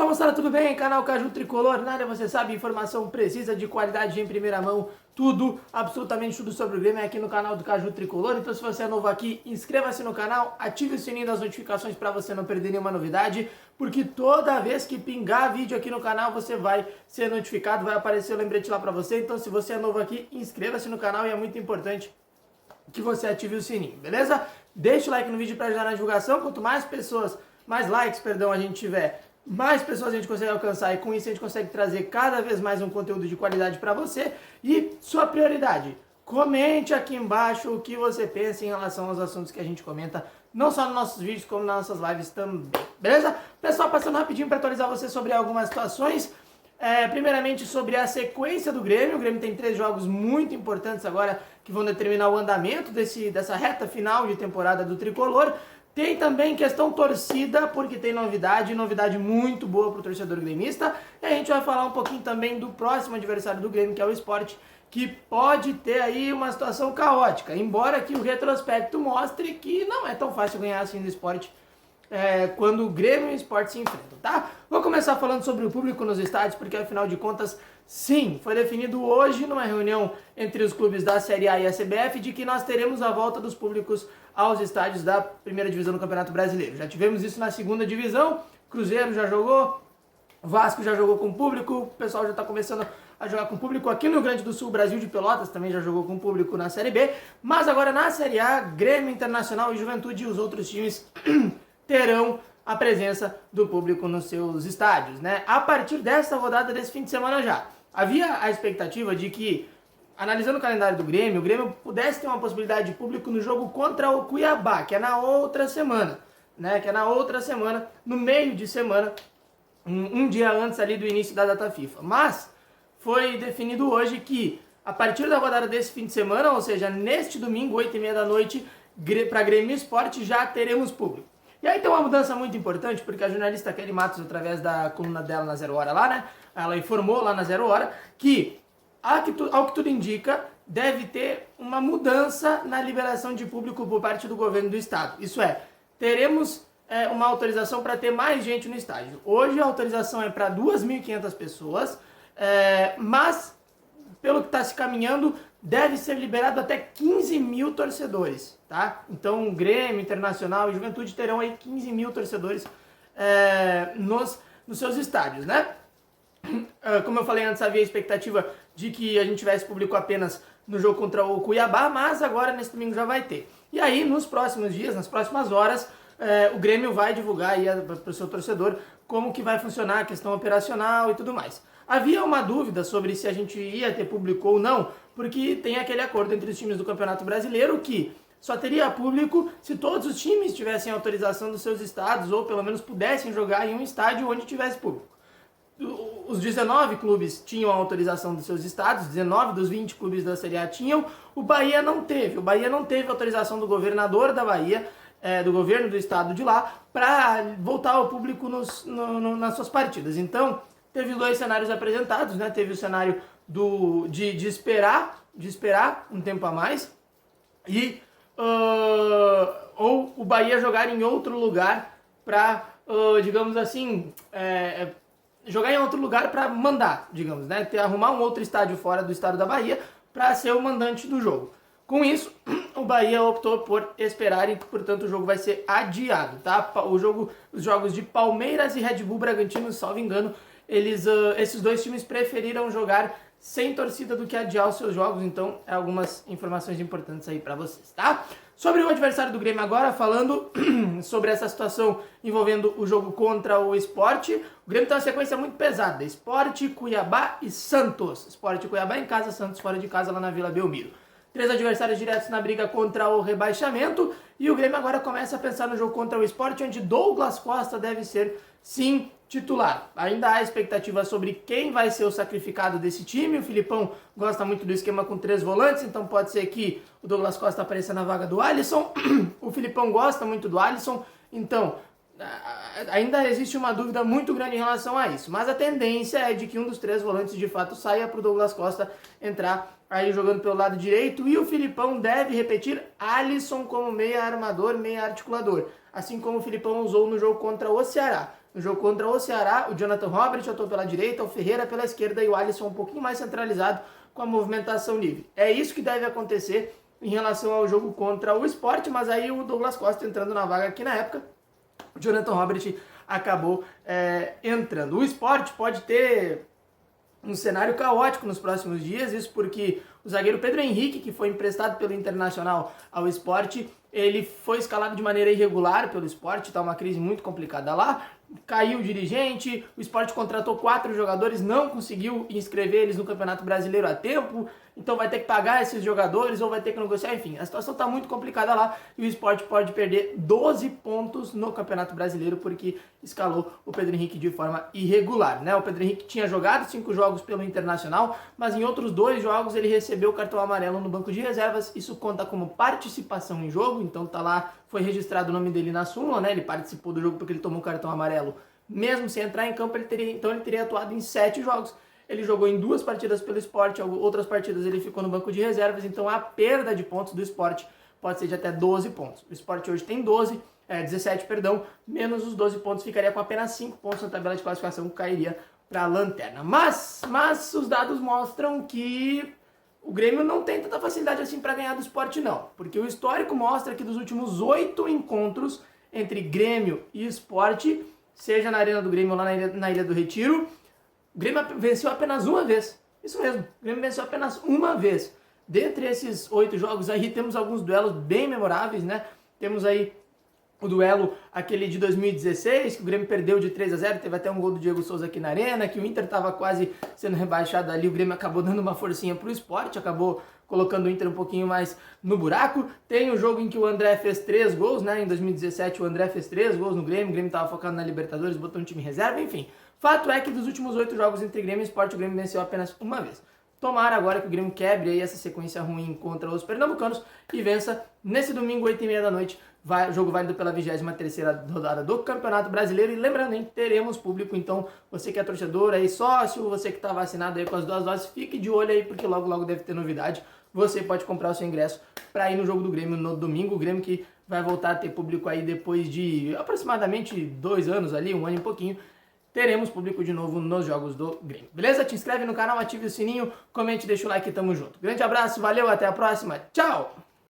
Fala moçada, tudo bem? Canal Caju Tricolor, na área você sabe, informação precisa, de qualidade em primeira mão, tudo, absolutamente tudo sobre o Grêmio é aqui no canal do Caju Tricolor. Então se você é novo aqui, inscreva-se no canal, ative o sininho das notificações para você não perder nenhuma novidade, porque toda vez que pingar vídeo aqui no canal você vai ser notificado, vai aparecer o lembrete lá para você. Então se você é novo aqui, inscreva-se no canal e é muito importante que você ative o sininho, beleza? Deixa o like no vídeo para ajudar na divulgação. Quanto mais pessoas, mais likes, perdão, a gente tiver, mais pessoas a gente consegue alcançar, e com isso a gente consegue trazer cada vez mais um conteúdo de qualidade para você. E sua prioridade, comente aqui embaixo o que você pensa em relação aos assuntos que a gente comenta, não só nos nossos vídeos, como nas nossas lives também, beleza? Pessoal, passando rapidinho para atualizar você sobre algumas situações. Primeiramente sobre a sequência do Grêmio. O Grêmio tem 3 jogos muito importantes agora que vão determinar o andamento dessa reta final de temporada do Tricolor. Tem também questão torcida, porque tem novidade muito boa para o torcedor gremista. E a gente vai falar um pouquinho também do próximo adversário do Grêmio, que é o Sport, que pode ter aí uma situação caótica, embora que o retrospecto mostre que não é tão fácil ganhar assim do Sport quando o Grêmio e o Sport se enfrentam, tá? Vou começar falando sobre o público nos estádios, porque afinal de contas, sim, foi definido hoje numa reunião entre os clubes da Série A e a CBF de que nós teremos a volta dos públicos aos estádios da primeira divisão do Campeonato Brasileiro. Já tivemos isso na segunda divisão, Cruzeiro já jogou, Vasco já jogou com público, o pessoal já está começando a jogar com público aqui no Rio Grande do Sul. Brasil de Pelotas também já jogou com público na Série B, mas agora na Série A, Grêmio, Internacional e Juventude e os outros times terão a presença do público nos seus estádios, né? A partir dessa rodada desse fim de semana já. Havia a expectativa de que, analisando o calendário do Grêmio, o Grêmio pudesse ter uma possibilidade de público no jogo contra o Cuiabá, que é na outra semana, né? Que é na outra semana, no meio de semana, um dia antes ali do início da data FIFA. Mas foi definido hoje que, a partir da rodada desse fim de semana, ou seja, neste domingo, 8h30 da noite, para Grêmio e Sport, já teremos público. E aí tem uma mudança muito importante, porque a jornalista Kelly Matos, através da coluna dela na Zero Hora lá, né? Ela informou lá na Zero Hora que, ao que tudo indica, deve ter uma mudança na liberação de público por parte do governo do estado. Isso é, teremos uma autorização para ter mais gente no estádio. Hoje a autorização é para 2.500 pessoas, mas, pelo que está se caminhando, deve ser liberado até 15 mil torcedores, tá? Então, Grêmio, Internacional e Juventude terão aí 15 mil torcedores nos seus estádios, né? Como eu falei antes, havia a expectativa de que a gente tivesse público apenas no jogo contra o Cuiabá, mas agora, nesse domingo, já vai ter. E aí, nos próximos dias, nas próximas horas, o Grêmio vai divulgar aí para o seu torcedor como que vai funcionar a questão operacional e tudo mais. Havia uma dúvida sobre se a gente ia ter público ou não, porque tem aquele acordo entre os times do Campeonato Brasileiro que só teria público se todos os times tivessem autorização dos seus estados, ou pelo menos pudessem jogar em um estádio onde tivesse público. Os 19 clubes tinham a autorização dos seus estados, 19 dos 20 clubes da Série A tinham, o Bahia não teve. O Bahia não teve autorização do governador da Bahia, do governo do estado de lá, para voltar ao público nas suas partidas. Então, teve 2 cenários apresentados, né? Teve o cenário de esperar um tempo a mais, e ou o Bahia jogar em outro lugar para, digamos assim, jogar em outro lugar para mandar, digamos, né? Arrumar um outro estádio fora do estado da Bahia para ser o mandante do jogo. Com isso, o Bahia optou por esperar e, portanto, o jogo vai ser adiado, tá? Os jogos de Palmeiras e Red Bull Bragantino, salvo engano, esses 2 times preferiram jogar sem torcida do que adiar os seus jogos. Então, algumas informações importantes aí pra vocês, tá? Sobre o adversário do Grêmio agora, falando sobre essa situação envolvendo o jogo contra o Sport, o Grêmio tem uma sequência muito pesada: Sport, Cuiabá e Santos. Sport e Cuiabá em casa, Santos fora de casa lá na Vila Belmiro. 3 adversários diretos na briga contra o rebaixamento, e o Grêmio agora começa a pensar no jogo contra o Sport, onde Douglas Costa deve ser, sim, titular. Ainda há expectativa sobre quem vai ser o sacrificado desse time. O Filipão gosta muito do esquema com 3 volantes, então pode ser que o Douglas Costa apareça na vaga do Alisson. O Filipão gosta muito do Alisson, então ainda existe uma dúvida muito grande em relação a isso. Mas a tendência é de que um dos 3 volantes de fato saia para o Douglas Costa entrar aí jogando pelo lado direito, e o Filipão deve repetir Alisson como meia armador, meia articulador, assim como o Filipão usou no jogo contra o Ceará. No jogo contra o Ceará, o Jonathan Robert atuou pela direita, o Ferreira pela esquerda e o Alisson um pouquinho mais centralizado com a movimentação livre. É isso que deve acontecer em relação ao jogo contra o Sport, mas aí o Douglas Costa entrando na vaga aqui na época, o Jonathan Robert acabou entrando. O Sport pode ter um cenário caótico nos próximos dias, isso porque o zagueiro Pedro Henrique, que foi emprestado pelo Internacional ao Sport, ele foi escalado de maneira irregular pelo Sport, tá uma crise muito complicada lá, caiu o dirigente, o Sport contratou 4 jogadores, não conseguiu inscrever eles no Campeonato Brasileiro a tempo, então vai ter que pagar esses jogadores ou vai ter que negociar, enfim, a situação está muito complicada lá e o Sport pode perder 12 pontos no Campeonato Brasileiro porque escalou o Pedro Henrique de forma irregular, né? O Pedro Henrique tinha jogado 5 jogos pelo Internacional, mas em outros 2 jogos ele recebeu o cartão amarelo no banco de reservas, isso conta como participação em jogo, então tá lá, foi registrado o nome dele na súmula, né? Ele participou do jogo porque ele tomou um cartão amarelo, mesmo sem entrar em campo, ele teria atuado em 7 jogos. Ele jogou em 2 partidas pelo Sport, outras partidas ele ficou no banco de reservas, então a perda de pontos do Sport pode ser de até 12 pontos. O Sport hoje tem 17, menos os 12 pontos, ficaria com apenas 5 pontos na tabela de classificação, que cairia para a lanterna. Mas os dados mostram que o Grêmio não tem tanta facilidade assim para ganhar do Sport não, porque o histórico mostra que dos últimos 8 encontros entre Grêmio e Sport, seja na Arena do Grêmio ou lá na Ilha do Retiro, o Grêmio venceu apenas uma vez. Isso mesmo, o Grêmio venceu apenas uma vez. Dentre esses 8 jogos aí, temos alguns duelos bem memoráveis, né? Temos aí o duelo, aquele de 2016, que o Grêmio perdeu de 3-0, teve até um gol do Diego Souza aqui na Arena, que o Inter estava quase sendo rebaixado ali, o Grêmio acabou dando uma forcinha pro Sport, acabou colocando o Inter um pouquinho mais no buraco. Tem o jogo em que o André fez 3 gols, né? Em 2017 o André fez 3 gols no Grêmio, o Grêmio estava focado na Libertadores, botou um time em reserva, enfim. Fato é que dos últimos 8 jogos entre Grêmio e Sport, o Grêmio venceu apenas uma vez. Tomara agora que o Grêmio quebre aí essa sequência ruim contra os pernambucanos e vença nesse domingo, 8h30 da noite, jogo válido pela 23ª rodada do Campeonato Brasileiro. E lembrando, hein, teremos público, então você que é torcedor aí, sócio, você que está vacinado aí com as 2 doses, fique de olho aí porque logo deve ter novidade. Você pode comprar o seu ingresso para ir no jogo do Grêmio no domingo, o Grêmio que vai voltar a ter público aí depois de aproximadamente 2 anos ali, 1 ano e pouquinho. Teremos público de novo nos jogos do Grêmio. Beleza? Te inscreve no canal, ative o sininho, comente, deixa o like e tamo junto. Grande abraço, valeu, até a próxima. Tchau!